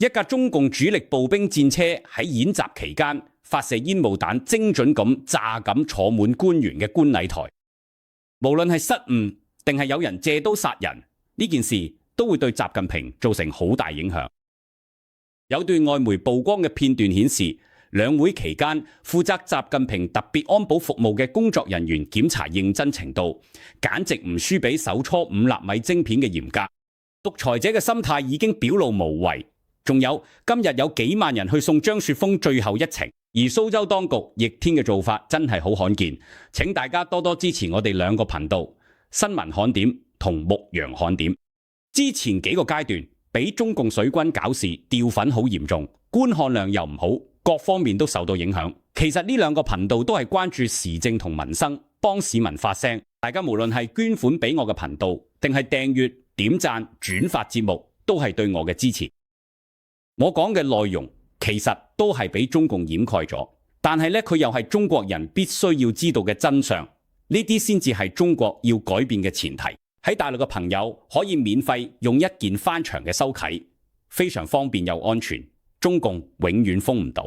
一架中共主力步兵戰車喺演習期間發射煙霧彈，精準咁炸緊坐滿官員嘅觀禮台。無論係失誤定係有人借刀殺人，呢件事都會對習近平造成好大影響。有段外媒曝光嘅片段顯示，兩會期間負責習近平特別安保服務嘅工作人員檢查認真程度，簡直唔輸俾首初5納米晶片嘅嚴格。獨裁者嘅心態已經表露無遺。仲有今日有幾萬人去送張雪峰最後一程，而蘇州當局逆天嘅做法真係好罕見。請大家多多支持我哋兩個頻道，新聞看點同牧羊看點。之前幾個階段俾中共水軍搞事掉粉好嚴重，觀看量又唔好，各方面都受到影響。其實呢兩個頻道都係關注時政同民生，幫市民發聲。大家無論係捐款俾我嘅頻道，定係訂閱、點讚、轉發節目，都係對我嘅支持。我講嘅內容其實都係俾中共掩蓋咗，但係呢，佢又係中國人必須要知道嘅真相，呢啲先至係中國要改變嘅前提。喺大陸嘅朋友可以免費用一鍵翻牆嘅收啟，非常方便又安全，中共永遠封唔到。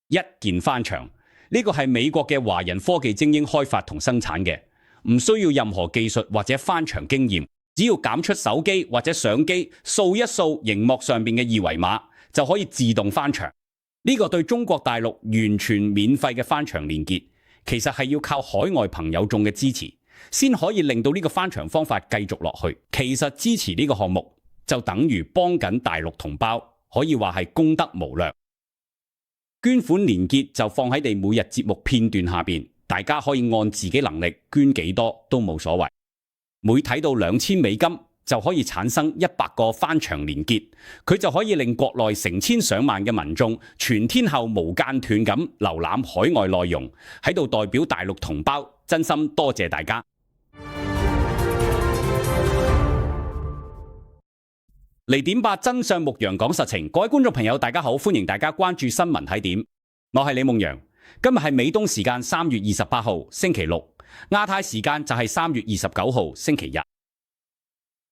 一鍵翻牆呢個係美國嘅華人科技精英開發同生產嘅，唔需要任何技術或者翻牆經驗。只要揀出手機或者相機，掃一掃熒幕上面嘅二維碼，就可以自動翻牆。呢個對中國大陸完全免費嘅翻牆連結，其實係要靠海外朋友眾嘅支持，先可以令到呢個翻牆方法繼續落去。其實支持呢個項目，就等於幫緊大陸同胞，可以話係功德無量。捐款連結就放喺你每日節目片段下邊，大家可以按自己能力捐幾多都冇所謂。每睇到2000美金就可以產生100個翻牆連結，佢就可以令國內成千上萬嘅民眾全天候無間斷咁瀏覽海外內容，喺度代表大陸同胞真心多謝大家。嚟點8真相牧羊講實情，各位觀眾朋友大家好，歡迎大家關注新聞睇點，我係李夢陽。今日係美東時間3月28號星期六，亞太時間就係3月29號星期日。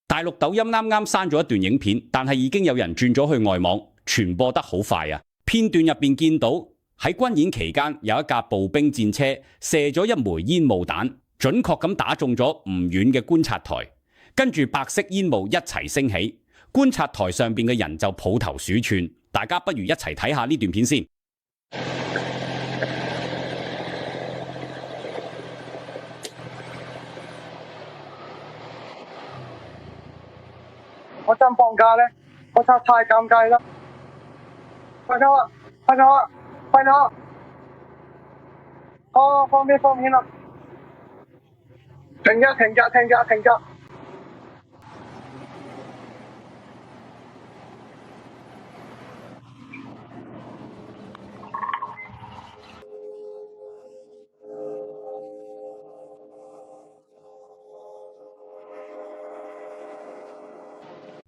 大陸抖音啱啱刪咗一段影片，但係已經有人轉咗去外網，傳播得好快啊！片段入邊見到喺軍演期間有一架步兵戰車射咗一枚煙霧彈，準確咁打中咗唔遠嘅觀察台，跟住白色煙霧一齊升起，觀察台上邊嘅人就抱頭鼠竄。大家不如一齊睇下呢段片先。我真放假呢，我真係太尷尬啦！快走啊！快走啊！快走啊！哦，方便啦！停架！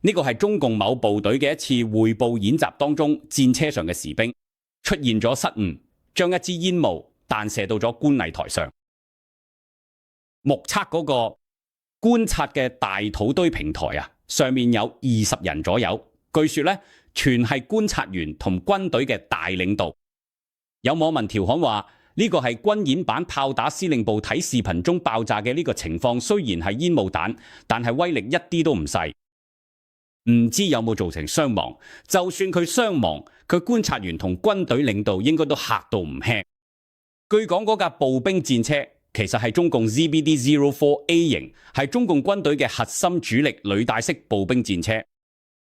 呢個係中共某部隊嘅一次匯報演習當中，戰車上嘅士兵出現咗失誤，將一支煙霧彈射到咗觀禮台上。目測嗰個觀察嘅大土堆平台啊，上面有20人左右，據說呢，全係觀察員同軍隊嘅大領導。有網民調侃話，呢個係軍演版炮打司令部睇視頻中爆炸嘅呢個情況，雖然係煙霧彈，但係威力一啲都唔細。唔知有冇造成傷亡？就算佢傷亡，佢觀察員同軍隊領導應該都嚇到唔輕。據講嗰架步兵戰車其實係中共 ZBD-04A 型，係中共軍隊嘅核心主力履帶式步兵戰車，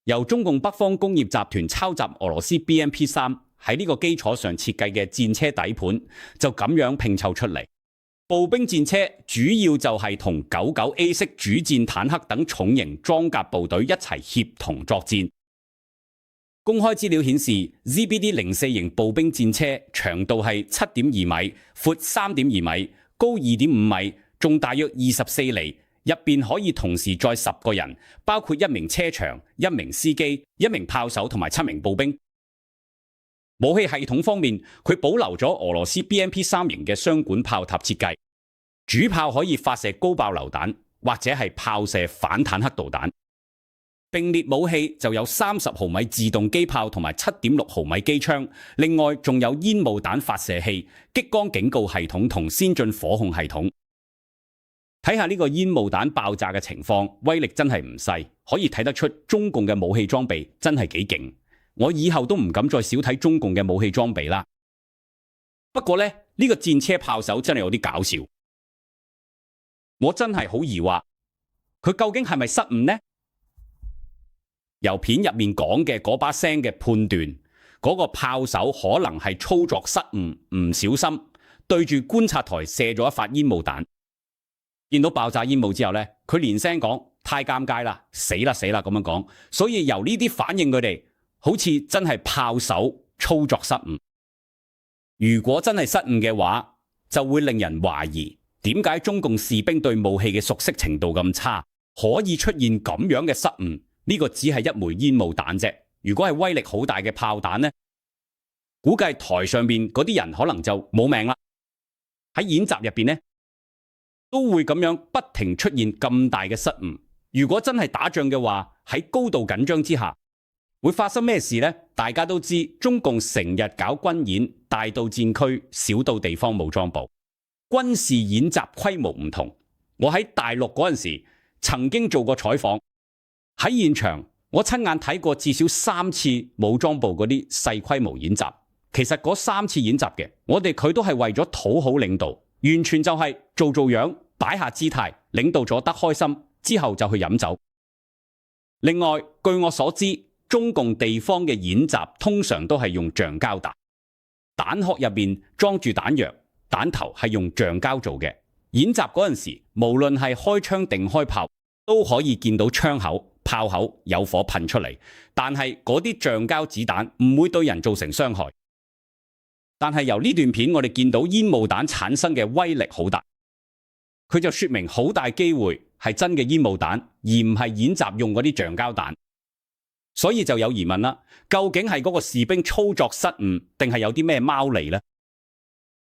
由中共北方工業集團抄襲俄羅斯 BMP-3，喺呢個基礎上設計嘅戰車底盤就咁樣拼湊出嚟。步兵戰車主要就係同99A 式主戰坦克等重型裝甲部隊一齊協同作戰。公開資料顯示 ，ZBD-04 型步兵戰車長度係7.2米，闊3.2米，高2.5米，重大約24厘，入邊可以同時載10個人，包括1名車長、1名司機、1名炮手同埋7名步兵。武器系統方面，佢保留咗俄羅斯 BMP-3 型嘅雙管炮塔設計，主炮可以發射高爆榴彈或者係炮射反坦克導彈。並列武器就有30毫米自動機炮同埋7.6毫米機槍，另外仲有煙霧彈發射器、激光警告系統同先進火控系統。睇下呢個煙霧彈爆炸嘅情況，威力真係唔細，可以睇得出中共嘅武器裝備真係幾勁。我以後都唔敢再少睇中共嘅武器裝備啦。不過呢，呢個戰車炮手真係有啲搞笑，我真係好疑惑，佢究竟係咪失誤呢？由片入面講嘅嗰把聲嘅判斷，嗰個炮手可能係操作失誤，唔小心對住觀察台射咗一發煙霧彈。見到爆炸煙霧之後呢，佢連聲講太尷尬啦，死啦死啦咁樣講。所以由呢啲反應佢哋好似真係炮手操作失誤。如果真係失誤嘅話，就會令人懷疑點解中共士兵對武器嘅熟悉程度咁差，可以出現咁樣嘅失誤。呢個只係一枚煙霧彈啫。如果係威力好大嘅炮彈呢，估計台上面嗰啲人可能就冇命啦。喺演習入邊呢，都會咁樣不停出現咁大嘅失誤。如果真係打仗嘅話，喺高度緊張之下，會發生咩事呢？大家都知中共成日搞軍演，大到戰區，小到地方武裝部，軍事演習規模唔同。我喺大陸嗰陣時曾經做過採訪，喺現場我親眼睇過至少3次武裝部嗰啲細規模演習。其實嗰3次演習嘅，我哋佢都係為咗討好領導，完全就係做樣，擺下姿態，領導咗得開心之後就去飲酒。另外，據我所知，中共地方嘅演習通常都係用橡膠彈，彈殼入面裝住彈藥，彈頭係用橡膠做嘅。演習嗰陣時，無論係開槍定開炮，都可以見到槍口、炮口有火噴出嚟，但係嗰啲橡膠子彈唔會對人造成傷害。但係由呢段片我哋見到煙霧彈產生嘅威力好大，佢就說明好大機會係真嘅煙霧彈，而唔係演習用嗰啲橡膠彈。所以就有疑問啦，究竟係嗰個士兵操作失誤，定係有啲咩貓膩呢？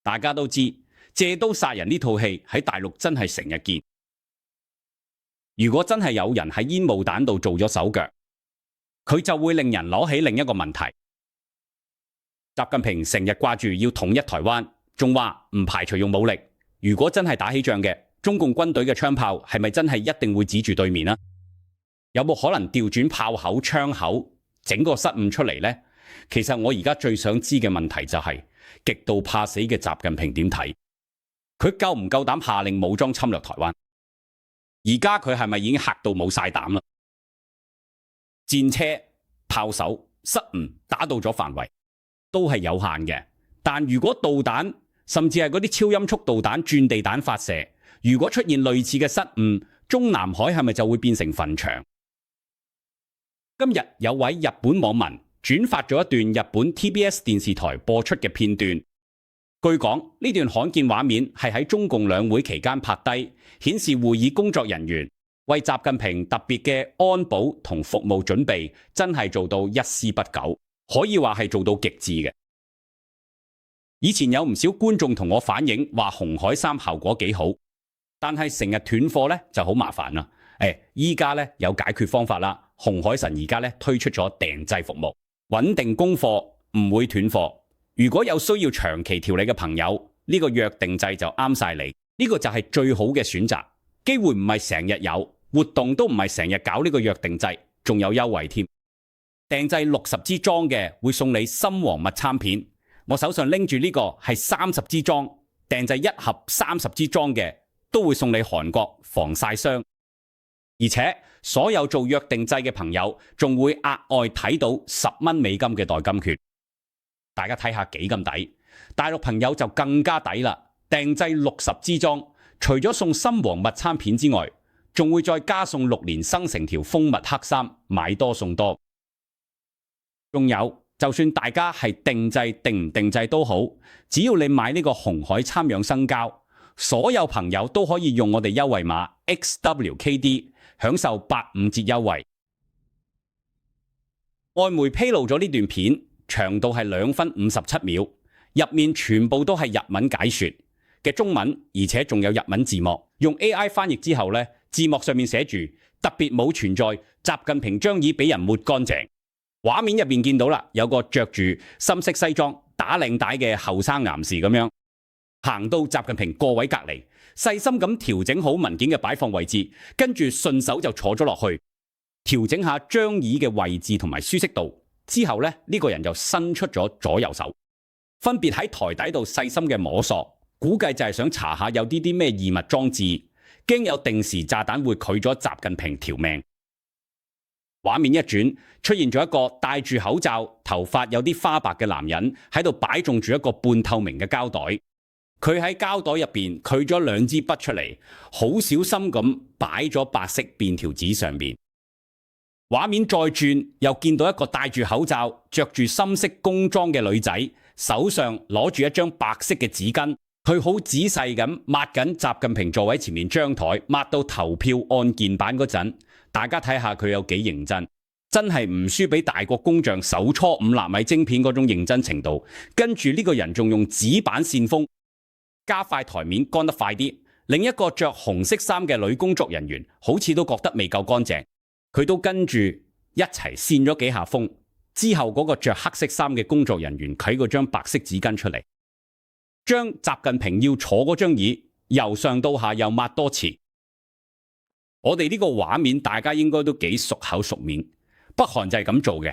大家都知借刀殺人呢套戲喺大陸真係成日見。如果真係有人喺煙霧彈度做咗手腳，佢就會令人攞起另一個問題。習近平成日掛住要統一台灣，仲話唔排除用武力。如果真係打起仗嘅，中共軍隊嘅槍炮係咪真係一定會指住對面啊？有冇可能調轉炮口、槍口，整個失誤出嚟呢？其實我而家最想知嘅問題就係，極度怕死嘅習近平點睇？佢夠唔夠膽下令武裝侵略台灣？而家佢係咪已經嚇到冇晒膽啦？戰車、炮手失誤打到咗範圍，都係有限嘅。但如果導彈，甚至係嗰啲超音速導彈、轉地彈發射，如果出現類似嘅失誤，中南海係咪就會變成墳場？今日有位日本網民轉發咗一段日本 TBS 電視台播出嘅片段，據講呢段罕見畫面係喺中共兩會期間拍低，顯示會議工作人員為習近平特別嘅安保同服務準備真係做到一絲不苟，可以話係做到極致嘅。以前有唔少觀眾同我反映話紅海3效果幾好，但係成日斷貨咧就好麻煩啦。依家咧有解決方法啦。紅海神而家咧推出咗訂製服務，穩定供貨，唔會斷貨。如果有需要長期調理嘅朋友，呢個約定制就啱晒你。呢個就係最好嘅選擇。機會唔係成日有，活動都唔係成日搞呢個約定制，仲有優惠添。訂製60支裝嘅會送你深黃蜜參片。我手上拎住呢個係30支裝，訂製一盒30支裝嘅都會送你韓國防曬霜。而且所有做約定制嘅朋友仲會額外睇到$10嘅代金券，大家睇下幾咁抵。大陸朋友就更加抵啦，訂製60支裝，除咗送深黃蜜參片之外，仲會再加送6年生成條蜂蜜黑衫，買多送多。仲有，就算大家係定製定唔定製都好，只要你買呢個紅海參養生膠，所有朋友都可以用我哋優惠碼 XWKD 享受85折優惠。外媒披露咗呢段片，長度係2分57秒，入面全部都係日文解說嘅中文，而且仲有日文字幕。用 AI 翻譯之後呢，字幕上面寫住特別冇存在習近平張椅俾人抹乾淨。畫面入邊見到啦，有個着住深色西裝打領帶嘅後生男士咁樣行到習近平個位隔離，細心咁調整好文件嘅擺放位置，跟住順手就坐咗落去，調整下張椅嘅位置同埋舒適度。之後咧，呢個人就伸出咗左右手，分別喺台底度細心嘅摸索，估計就係想查下有啲咩異物裝置，驚有定時炸彈會拒咗習近平條命。畫面一轉，出現咗一個戴住口罩、頭髮有啲花白嘅男人喺度擺種住一個半透明嘅膠袋。佢喺膠袋入邊取咗兩支筆出嚟，好小心咁擺咗白色便條紙上面。畫面再轉，又見到一個戴住口罩、着住深色工裝嘅女仔，手上攞住一張白色嘅紙巾，佢好仔細咁抹緊習近平座位前面張台，抹到投票按鍵板嗰陣。大家睇下佢有幾認真，真係唔輸俾大國工匠手搓5納米晶片嗰種認真程度。跟住呢個人仲用紙板扇風，加快台面乾得快啲。另一個着紅色衫嘅女工作人員好似都覺得未夠乾淨，佢都跟住一齊扇咗幾下風。之後嗰個着黑色衫嘅工作人員攞嗰張白色紙巾出嚟，將習近平要坐嗰張椅由上到下又抹多次。我哋呢個畫面大家應該都幾熟口熟面，北韓就係咁做嘅。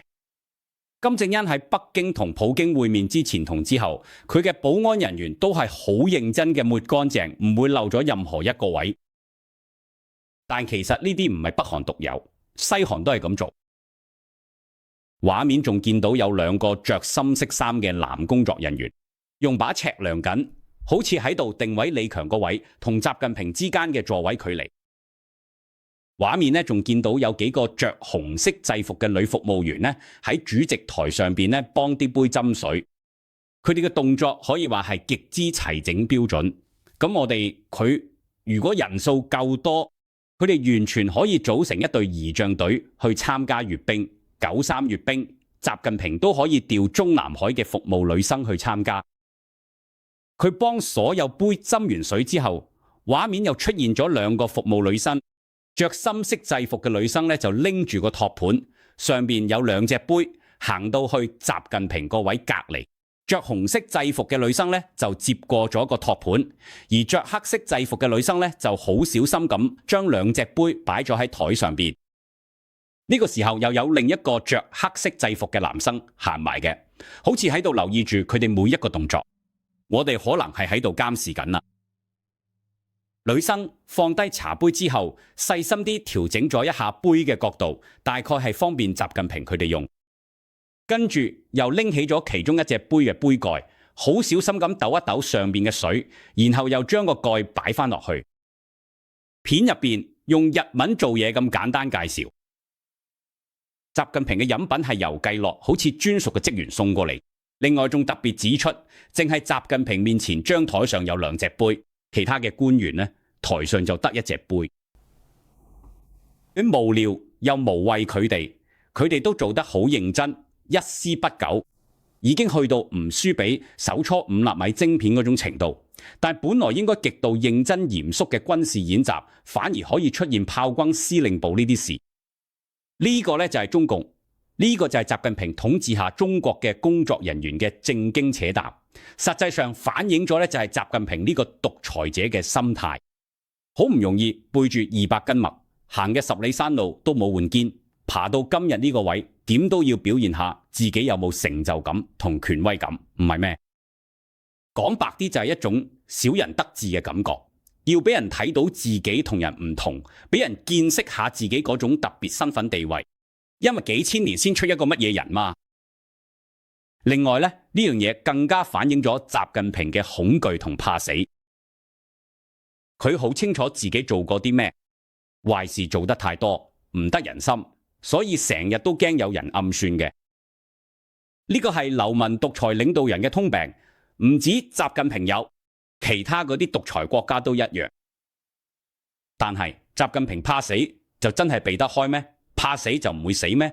金正恩喺北京同普京會面之前同之後，佢嘅保安人員都係好認真嘅抹乾淨，唔會漏咗任何一個位。但其實呢啲唔係北韓獨有，西韓都係咁做。畫面仲見到有兩個着深色衫嘅男工作人員，用把尺量緊，好似喺度定位李強個位同習近平之間嘅座位距離。畫面咧仲見到有幾個着紅色制服嘅女服務員咧喺主席台上邊咧幫啲杯斟水，佢哋嘅動作可以話係極之齊整標準。咁佢如果人數夠多，佢哋完全可以組成一隊儀仗隊去參加閱兵。93閱兵，習近平都可以調中南海嘅服務女生去參加。佢幫所有杯斟完水之後，畫面又出現咗兩個服務女生。着深色制服嘅女生咧就拎住個托盤，上邊有兩隻杯，行到去習近平個位隔離。着紅色制服嘅女生咧就接過咗個托盤，而着黑色制服嘅女生咧就好小心咁將兩隻杯擺咗喺台上邊。呢個時候又有另一個着黑色制服嘅男生行埋嘅，好似喺度留意住佢哋每一個動作。我哋可能係喺度監視緊啦。女生放低茶杯之後，細心啲調整咗一下杯嘅角度，大概係方便習近平佢哋用。跟住又拎起咗其中一隻杯嘅杯蓋，好小心咁抖一抖上面嘅水，然後又將個蓋擺翻落去。片入邊用日文做嘢咁簡單介紹。習近平嘅飲品係由計樂好似專屬嘅職員送過嚟。另外仲特別指出，淨係習近平面前張台上有兩隻杯。其他嘅官員呢，台上就得一隻杯。無聊又無謂佢哋都做得好認真，一絲不苟，已經去到唔輸俾手搓5納米晶片嗰種程度。但本來應該極度認真嚴肅嘅軍事演習，反而可以出現炮轟司令部呢啲事。呢個呢，就係中共，呢個就係習近平統治下中國嘅工作人員嘅正經扯淡。實際上反映咗咧，就係習近平呢個獨裁者嘅心態。好唔容易背住200斤麥，行嘅10里山路都冇換肩，爬到今日呢個位，點都要表現下自己有冇成就感同權威感，唔係咩？講白啲就係一種小人得志嘅感覺，要俾人睇到自己同人唔同，俾人見識下自己嗰種特別身份地位。因為幾千年先出一個乜嘢人嘛。另外咧，呢樣嘢更加反映咗習近平嘅恐懼同怕死。佢好清楚自己做過啲咩壞事，做得太多唔得人心，所以成日都驚有人暗算嘅。呢個係流氓獨裁領導人嘅通病，唔止習近平有，其他嗰啲獨裁國家都一樣。但係習近平怕死就真係避得開咩？怕死就唔會死咩？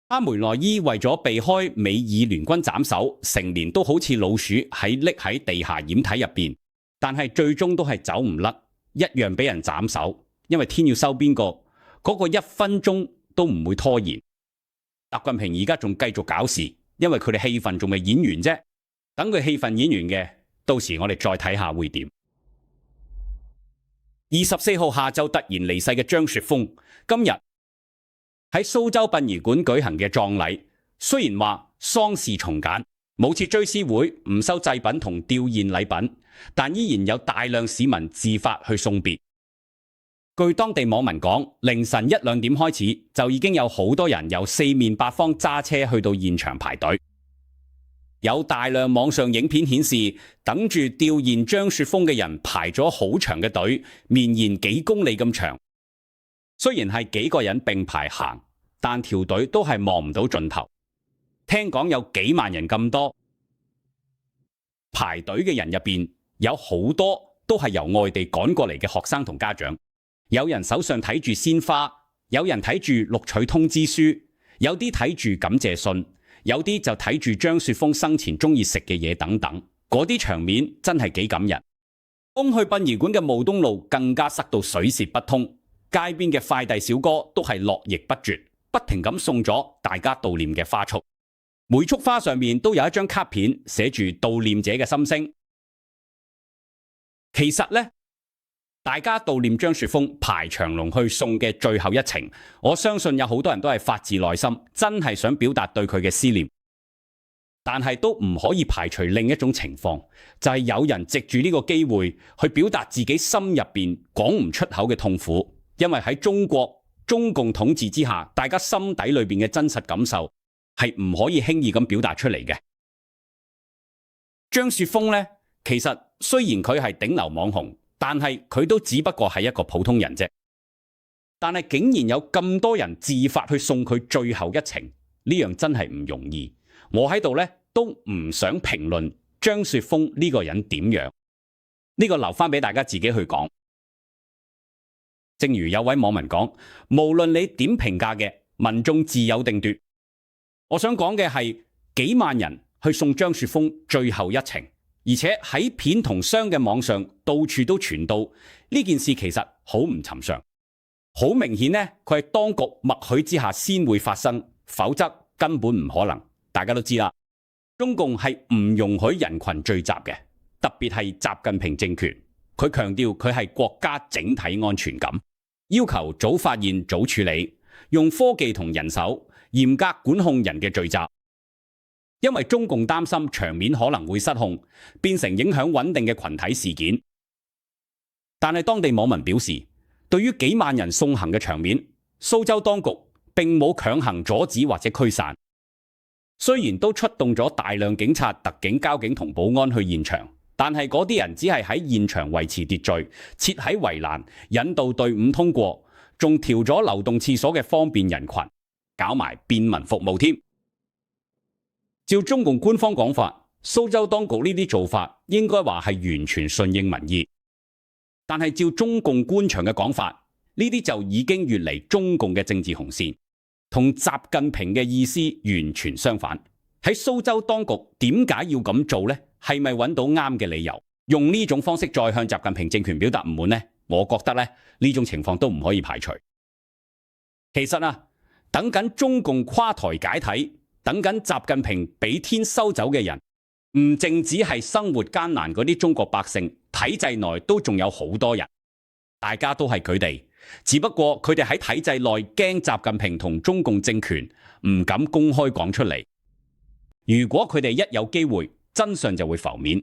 阿梅內伊為咗避開美以聯軍斬首，成年都好似老鼠匿喺地下掩體入邊，但係最終都係走唔甩，一樣俾人斬首。因為天要收邊個，嗰個1分鐘都唔會拖延。習近平而家仲繼續搞事，因為佢哋戲份仲未演完啫。等佢戲份演完嘅，到時我哋再睇下會點。24號下晝突然離世嘅張雪峰，今日喺蘇州殯儀館舉行嘅葬禮，雖然話喪事從簡，冇設追思會，唔收祭品同吊唁禮品，但依然有大量市民自發去送別。據當地網民講，凌晨1、2點開始就已經有好多人由四面八方揸車去到現場排隊。有大量網上影片顯示，等住吊唁張雪峰嘅人排咗好長嘅隊，綿延幾公里咁長。雖然係幾個人並排行，但條隊都係望唔到盡頭。聽講有幾萬人咁多，排隊嘅人入邊有好多都係由外地趕過嚟嘅學生同家長。有人手上睇住鮮花，有人睇住錄取通知書，有啲睇住感謝信，有啲就睇住張雪峰生前中意食嘅嘢等等。嗰啲場面真係幾感人。東去殯儀館嘅務東路更加塞到水泄不通，街邊嘅快遞小哥都係絡繹不絕，不停咁送咗大家悼念嘅花束。每束花上面都有一張卡片，寫住悼念者嘅心聲。其實呢，大家悼念張雪峰排長龍去送嘅最後一程，我相信有好多人都係發自內心，真係想表達對佢嘅思念。但係都唔可以排除另一種情況，就係有人藉住呢個機會去表達自己心入邊講唔出口嘅痛苦，因為喺中共統治之下，大家心底裏邊嘅真實感受係唔可以輕易咁表達出嚟嘅。張雪峰呢，其實雖然佢係頂流網紅，但係佢都只不過係一個普通人啫。但係竟然有咁多人自發去送佢最後一程，呢樣真係唔容易。我喺度呢都唔想評論張雪峰呢個人點樣，呢個留翻俾大家自己去講。正如有位網民講，無論你點評價嘅，民眾自有定奪。我想講嘅係幾萬人去送張雪峰最後一程，而且喺片同箱嘅網上到處都傳到呢件事，其實好唔尋常。好明顯呢，佢係當局默許之下先會發生，否則根本唔可能。大家都知啦，中共係唔容許人群聚集嘅，特別係習近平政權，佢強調佢係國家整體安全感，要求早發現早處理，用科技同人手嚴格管控人嘅聚集，因為中共擔心場面可能會失控，變成影響穩定嘅群體事件。但係當地網民表示，對於幾萬人送行嘅場面，蘇州當局並冇強行阻止或者驅散。雖然都出動咗大量警察、特警、交警同保安去現場，但係嗰啲人只係喺現場維持秩序，設喺圍欄引導隊伍通過，仲調咗流動廁所嘅方便人群，搞埋便民服務添。照中共官方講法，蘇州當局呢啲做法應該話係完全順應民意，但係照中共官場嘅講法，呢啲就已經越嚟中共嘅政治紅線。同習近平嘅意思完全相反。喺蘇州當局點解要咁做呢？係咪揾到啱嘅理由，用呢種方式再向習近平政權表達唔滿呢？我覺得呢種情況都唔可以排除。其實啊，等緊中共垮台解體，等緊習近平俾天收走嘅人，唔淨止係生活艱難嗰啲中國百姓，體制內都仲有好多人，大家都係佢哋。只不過佢哋喺體制內驚習近平同中共政權，唔敢公開講出嚟。如果佢哋一有機會，真相就會浮面。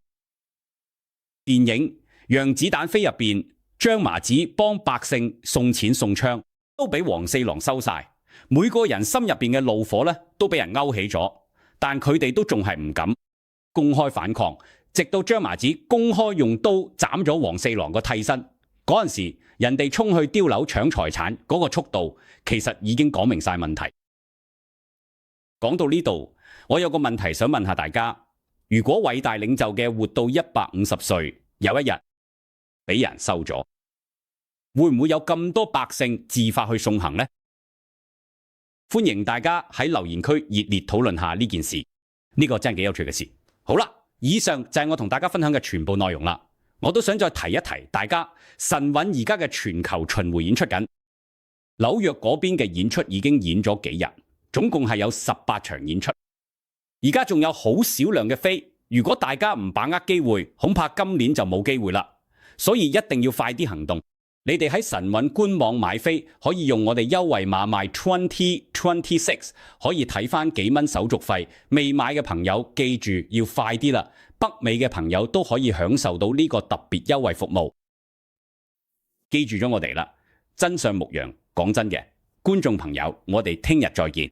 電影《讓子彈飛》入邊，張麻子幫百姓送錢送槍，都俾黃四郎收晒。每個人心入邊嘅怒火都俾人勾起咗，但佢哋都仲係唔敢公開反抗，直到張麻子公開用刀斬咗黃四郎個替身。嗰陣時，人哋衝去碉樓搶財產，嗰個速度其實已經講明晒問題。講到呢度，我有個問題想問下大家：如果偉大領袖嘅活到150歲，有一日俾人收咗，會唔會有咁多百姓自發去送行呢？歡迎大家喺留言區熱烈討論下呢件事，呢個真係幾有趣嘅事。好啦，以上就係我同大家分享嘅全部內容啦。我都想再提一提大家，神韻而家嘅全球巡迴演出緊，紐約嗰邊嘅演出已經演咗幾日，總共係有18場演出。而家仲有好少量嘅飛，如果大家唔把握機會，恐怕今年就冇機會啦。所以一定要快啲行動。你哋喺晨韻官網買飛，可以用我哋優惠碼賣 2026， 可以睇翻幾蚊手續費。未買嘅朋友記住要快啲啦。北美嘅朋友都可以享受到呢個特別優惠服務。記住咗我哋啦，真相牧羊，講真嘅，觀眾朋友，我哋聽日再見。